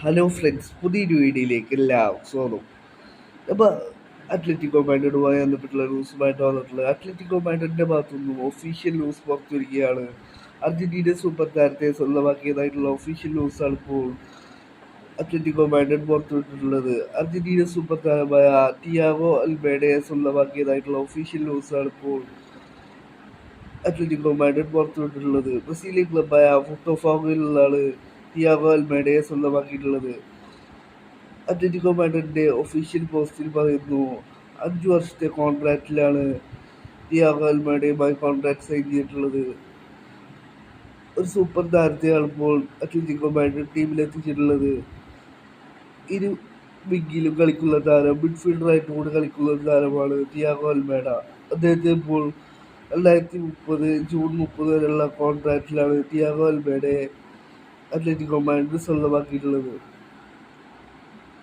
Hello friends, പുതിയൊരു വീഡിയോയിലേക്ക് എല്ലാവർക്കും സ്വാഗതം. അപ്പോൾ അത്ലറ്റിക്കോ മാഡ്രിഡുമായി ബന്ധപ്പെട്ടുള്ള ന്യൂസുമായിട്ട് വന്നിട്ടുള്ളത്. അത്ലറ്റിക്കോ മാഡ്രിഡിൻ്റെ ഭാഗത്തുനിന്നും ഒഫീഷ്യൽ ന്യൂസ് പുറത്തുവരികയാണ്. അർജന്റീന സൂപ്പർ താരത്തെ സ്വന്തമാക്കിയതായിട്ടുള്ള ഒഫീഷ്യൽ ന്യൂസാണ് ഇപ്പോൾ അത്ലറ്റിക്കോ മാഡ്രിഡ് പുറത്തുവിട്ടിട്ടുള്ളത്. അർജന്റീന സൂപ്പർ താരമായ തിയാഗോ അൽമേഡയെ സ്വന്തമാക്കിയതായിട്ടുള്ള ഒഫീഷ്യൽ ന്യൂസാണ് ഇപ്പോൾ അത്ലറ്റിക്കോ മാഡ്രിഡ് പുറത്തുവിട്ടിട്ടുള്ളത്. ബ്രസീലിയൻ ക്ലബ്ബായ ബൊട്ടാഫോഗോയിലാണ് തിയാഗോ അൽമേഡയെ സ്വന്തമാക്കിയിട്ടുള്ളത്. അത്ലറ്റിക്കോ മാഡ്രിഡിന്റെ ഒഫീഷ്യൽ പോസ്റ്റിൽ പറയുന്നു, 5 വർഷത്തെ കോൺട്രാക്റ്റിലാണ് തിയാഗോ അൽമേഡയുമായി കോൺട്രാക്ട് സൈൻ ചെയ്തിട്ടുള്ളത്. ഒരു സൂപ്പർ താരത്തെയാണ് ഇപ്പോൾ അത്ലറ്റിക്കോ മാഡ്രിഡ് ടീമിലെത്തിച്ചിട്ടുള്ളത്. ഇരു വിങ്ങിലും കളിക്കുന്ന താരം, മിഡ്ഫീൽഡറായിട്ട് കൂടി കളിക്കുന്ന ഒരു താരമാണ് തിയാഗോ അൽമേഡ. അദ്ദേഹത്തെ ഇപ്പോൾ 2030 ജൂൺ 30 വരെയുള്ള കോൺട്രാക്റ്റിലാണ് തിയാഗോ അൽമേഡയെ അത്ലറ്റിക്കോ മാഡ്രിഡ് സ്വന്തമാക്കിയിട്ടുള്ളത്.